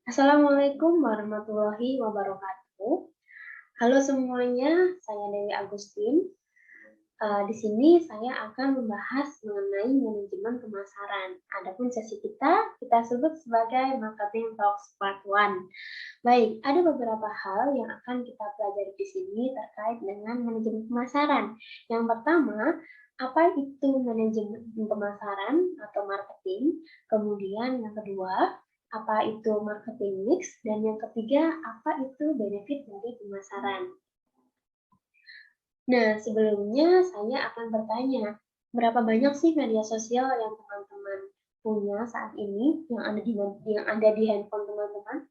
Assalamualaikum warahmatullahi wabarakatuh. Halo semuanya, saya Dewi Agustin. Di sini saya akan membahas mengenai manajemen pemasaran. Adapun sesi kita sebut sebagai Marketing Talks Part 1. Baik, ada beberapa hal yang akan kita pelajari di sini terkait dengan manajemen pemasaran. Yang pertama, apa itu manajemen pemasaran atau marketing? Kemudian yang kedua, apa itu marketing mix? Dan yang ketiga, apa itu benefit dari pemasaran? Nah, sebelumnya saya akan bertanya, berapa banyak sih media sosial yang teman-teman punya saat ini yang ada di handphone teman-teman?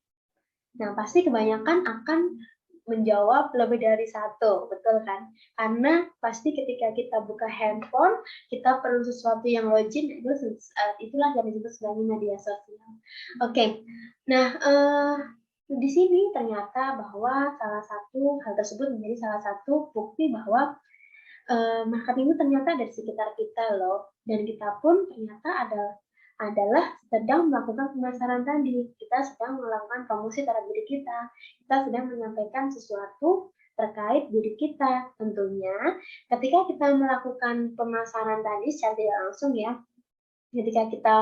Nah, pasti kebanyakan akan menjawab lebih dari satu, betul kan? Karena pasti ketika kita buka handphone, kita perlu sesuatu yang login, itulah yang disebut sebagai media sosial. Oke, nah di sini ternyata bahwa salah satu hal tersebut menjadi salah satu bukti bahwa marketing itu ternyata ada di sekitar kita loh, dan kita pun ternyata adalah sedang melakukan pemasaran tadi. Kita sedang melakukan promosi terhadap diri kita sedang menyampaikan sesuatu terkait diri kita. Tentunya ketika kita melakukan pemasaran tadi secara tidak langsung ya, ketika kita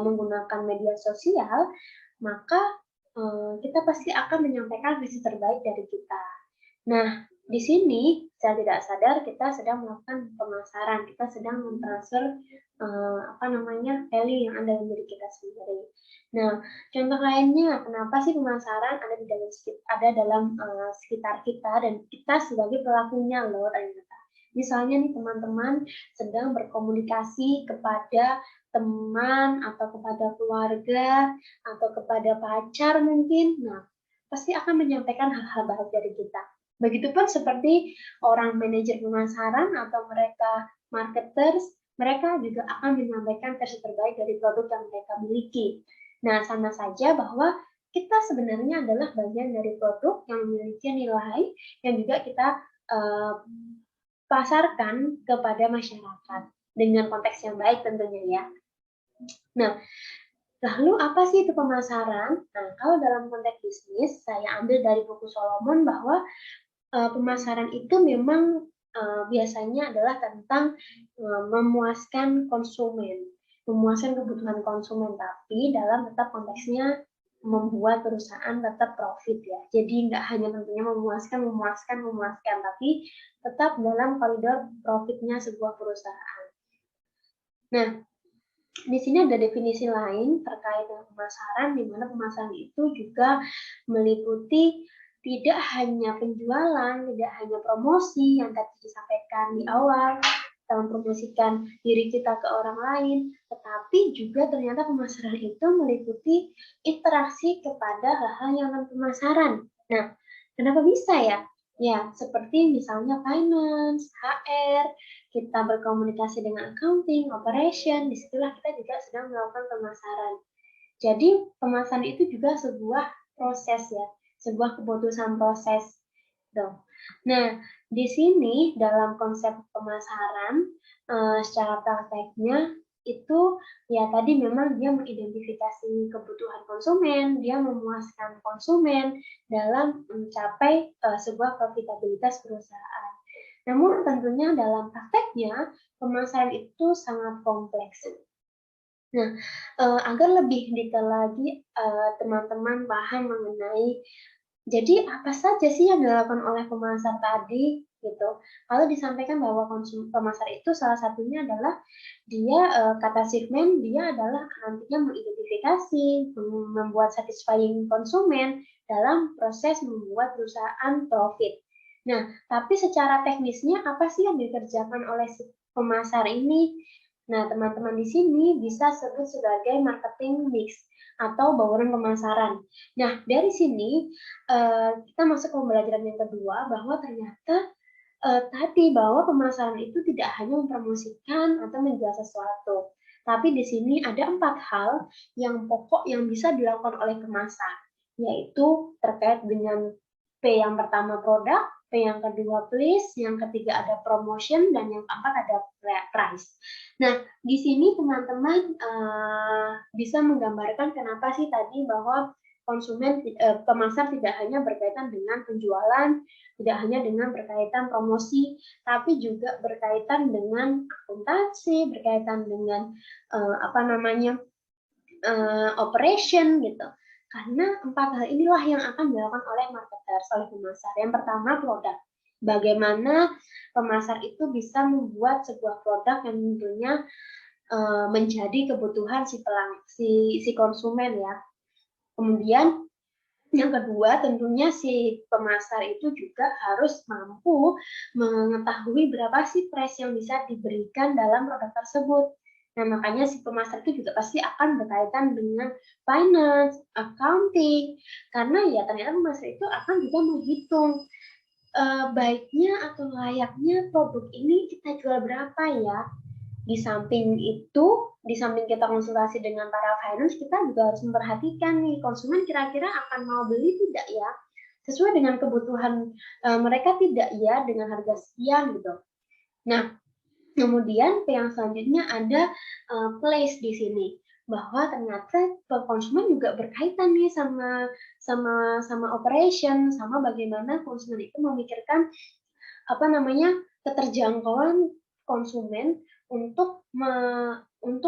menggunakan media sosial, maka kita pasti akan menyampaikan visi terbaik dari kita. Nah, di sini secara tidak sadar kita sedang melakukan pemasaran, kita sedang mentransfer value yang ada dalam diri kita sendiri. Nah, contoh lainnya, kenapa sih pemasaran ada dalam sekitar kita dan kita sebagai pelakunya loh ternyata. Misalnya nih teman-teman sedang berkomunikasi kepada teman atau kepada keluarga atau kepada pacar mungkin. Nah, pasti akan menyampaikan hal-hal baik dari kita. Begitupun seperti orang manajer pemasaran atau mereka marketers, mereka juga akan menyampaikan versi terbaik dari produk yang mereka miliki. Nah, sama saja bahwa kita sebenarnya adalah bagian dari produk yang memiliki nilai yang juga kita uh, pasarkan kepada masyarakat dengan konteks yang baik tentunya ya. Nah, lalu apa sih itu pemasaran? Nah, kalau dalam konteks bisnis, saya ambil dari buku Solomon bahwa pemasaran itu memang biasanya adalah tentang memuaskan konsumen, memuaskan kebutuhan konsumen, tapi dalam tetap konteksnya membuat perusahaan tetap profit ya. Jadi nggak hanya tentunya memuaskan, tapi tetap dalam koridor profitnya sebuah perusahaan. Nah, di sini ada definisi lain terkait dengan pemasaran, di mana pemasaran itu juga meliputi tidak hanya penjualan, tidak hanya promosi yang tadi disampaikan di awal, kita mempromosikan diri kita ke orang lain, tetapi juga ternyata pemasaran itu meliputi interaksi kepada hal-hal yang non pemasaran. Nah, kenapa bisa ya? Ya, seperti misalnya finance, HR, kita berkomunikasi dengan accounting, operation, disitulah kita juga sedang melakukan pemasaran. Jadi pemasaran itu juga sebuah proses ya, sebuah keputusan proses. Tuh. Nah, di sini dalam konsep pemasaran secara prakteknya itu ya tadi memang dia mengidentifikasi kebutuhan konsumen, dia memuaskan konsumen dalam mencapai sebuah profitabilitas perusahaan. Namun tentunya dalam prakteknya pemasaran itu sangat kompleks. Nah, agar lebih detail lagi teman-teman paham mengenai jadi apa saja sih yang dilakukan oleh pemasar tadi gitu. Kalau disampaikan bahwa pemasar itu salah satunya adalah dia kata segmen dia adalah nantinya mengidentifikasi, membuat satisfying konsumen dalam proses membuat perusahaan profit. Nah, tapi secara teknisnya apa sih yang dikerjakan oleh si pemasar ini? Nah, teman-teman di sini bisa sebut sebagai marketing mix atau bauran pemasaran. Nah, dari sini kita masuk ke pembelajaran yang kedua bahwa ternyata tadi bahwa pemasaran itu tidak hanya mempromosikan atau menjual sesuatu, tapi di sini ada 4 hal yang pokok yang bisa dilakukan oleh pemasar, yaitu terkait dengan P yang pertama produk, P yang kedua place, yang ketiga ada promotion, dan yang keempat ada price. Nah, di sini teman-teman bisa menggambarkan kenapa sih tadi bahwa pemasar tidak hanya berkaitan dengan penjualan, tidak hanya dengan berkaitan promosi, tapi juga berkaitan dengan akuntansi, berkaitan dengan operation gitu. Karena 4 hal inilah yang akan dilakukan oleh marketers, oleh pemasar. Yang pertama, produk. Bagaimana pemasar itu bisa membuat sebuah produk yang tentunya menjadi kebutuhan si konsumen ya. Kemudian yang kedua, tentunya si pemasar itu juga harus mampu mengetahui berapa sih price yang bisa diberikan dalam produk tersebut. Nah, makanya si pemasar itu juga pasti akan berkaitan dengan finance, accounting, karena ya ternyata pemasar itu akan juga menghitung baiknya atau layaknya produk ini kita jual berapa ya. Di samping itu, di samping kita konsultasi dengan para finance, kita juga harus memperhatikan nih konsumen kira-kira akan mau beli tidak ya, sesuai dengan kebutuhan mereka tidak ya dengan harga sekian gitu. Nah, kemudian yang selanjutnya ada place di sini, bahwa ternyata konsumen juga berkaitan nih sama operation, sama bagaimana konsumen itu memikirkan keterjangkauan konsumen untuk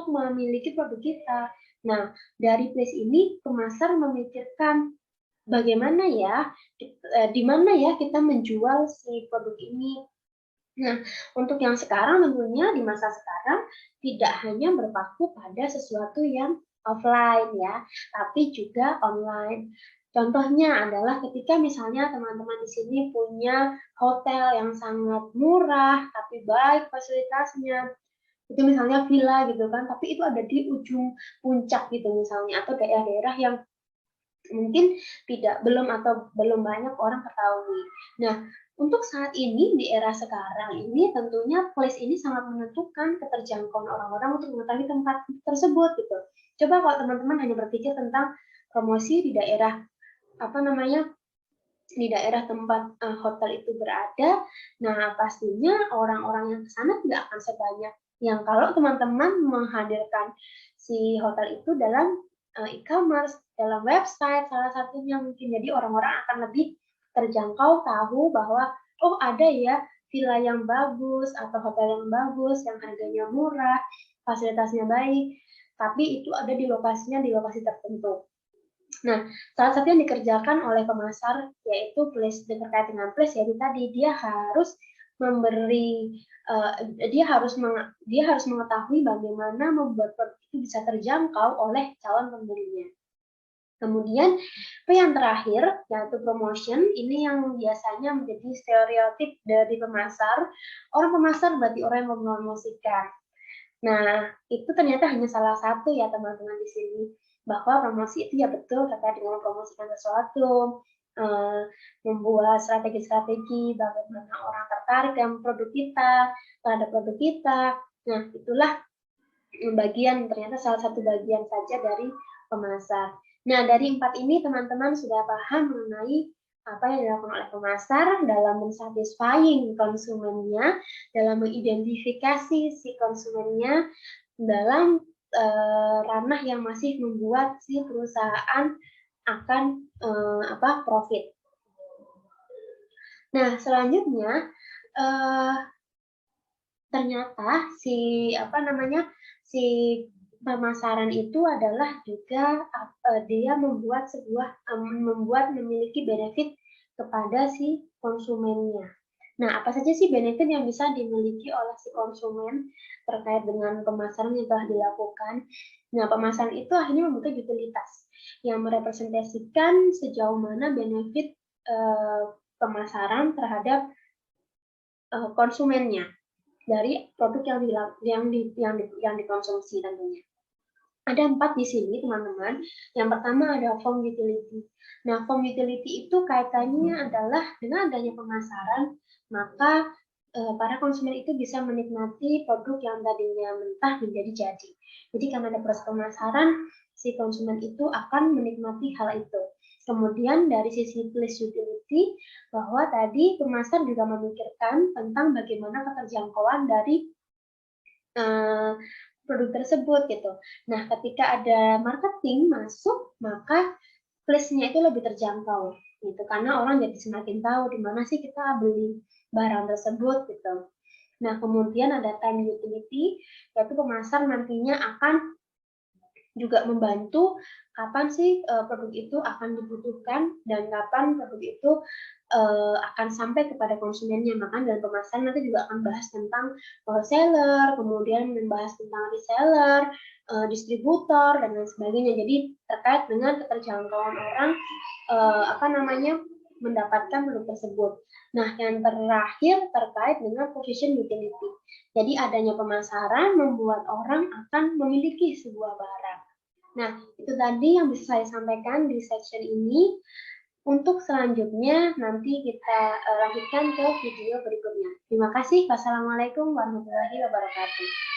memiliki produk kita. Nah, dari place ini pemasar memikirkan bagaimana ya, di mana ya kita menjual si produk ini. Nah, untuk yang sekarang tentunya di masa sekarang tidak hanya berpaku pada sesuatu yang offline ya, tapi juga online. Contohnya adalah ketika misalnya teman-teman di sini punya hotel yang sangat murah tapi baik fasilitasnya, itu misalnya villa gitu kan, tapi itu ada di ujung puncak gitu misalnya, atau daerah-daerah yang mungkin belum banyak orang ketahui. Nah, untuk saat ini di era sekarang ini tentunya place ini sangat menentukan keterjangkauan orang-orang untuk mengetahui tempat tersebut gitu. Coba kalau teman-teman hanya berpikir tentang promosi di daerah di daerah tempat hotel itu berada, nah pastinya orang-orang yang ke sana tidak akan sebanyak yang kalau teman-teman menghadirkan si hotel itu dalam e-commerce, dalam website salah satunya mungkin. Jadi orang-orang akan lebih terjangkau tahu bahwa oh ada ya villa yang bagus atau hotel yang bagus yang harganya murah, fasilitasnya baik, tapi itu ada di lokasi tertentu. Nah, salah satu yang dikerjakan oleh pemasar yaitu terkait dengan place, yaitu tadi dia harus memberi dia harus mengetahui bagaimana membuat produk itu bisa terjangkau oleh calon pembelinya. Kemudian yang terakhir yaitu promotion, ini yang biasanya menjadi stereotip dari pemasar. Orang pemasar berarti orang yang mempromosikan. Nah, itu ternyata hanya salah satu ya teman-teman di sini, bahwa promosi itu ya betul terkait dengan mempromosikan sesuatu, membuat strategi-strategi bagaimana orang tertarik dengan produk kita, terhadap produk kita. Nah, itulah ternyata salah satu bagian saja dari pemasar. Nah, dari 4 ini teman-teman sudah paham mengenai apa yang dilakukan oleh pemasar dalam mensatisfying konsumennya, dalam mengidentifikasi si konsumennya, dalam ranah yang masih membuat si perusahaan akan profit. Nah, selanjutnya ternyata si pemasaran itu adalah juga dia membuat memiliki benefit kepada si konsumennya. Nah, apa saja sih benefit yang bisa dimiliki oleh si konsumen terkait dengan pemasaran yang telah dilakukan? Nah, pemasaran itu akhirnya membentuk utilitas yang merepresentasikan sejauh mana benefit pemasaran terhadap konsumennya dari produk yang dikonsumsi tentunya. Ada 4 di sini, teman-teman. Yang pertama ada form utility. Nah, form utility itu kaitannya adalah dengan adanya pemasaran, maka para konsumen itu bisa menikmati produk yang tadinya mentah menjadi jadi. Jadi karena ada proses pemasaran, si konsumen itu akan menikmati hal itu. Kemudian dari sisi place utility, bahwa tadi pemasar juga memikirkan tentang bagaimana keterjangkauan dari produk tersebut gitu. Nah, ketika ada marketing masuk, maka place-nya itu lebih terjangkau gitu, karena orang jadi semakin tahu di mana sih kita beli barang tersebut gitu. Nah, kemudian ada time utility, yaitu pemasar nantinya akan juga membantu kapan sih produk itu akan dibutuhkan dan kapan produk itu akan sampai kepada konsumennya. Maka dalam pemasaran nanti juga akan bahas tentang wholesaler, kemudian membahas tentang reseller, distributor dan lain sebagainya. Jadi terkait dengan keterjangkauan orang mendapatkan produk tersebut. Nah, yang terakhir terkait dengan position utility. Jadi adanya pemasaran membuat orang akan memiliki sebuah barang. Nah, itu tadi yang bisa saya sampaikan di section ini. Untuk selanjutnya nanti kita lanjutkan ke video berikutnya. Terima kasih. Wassalamualaikum warahmatullahi wabarakatuh.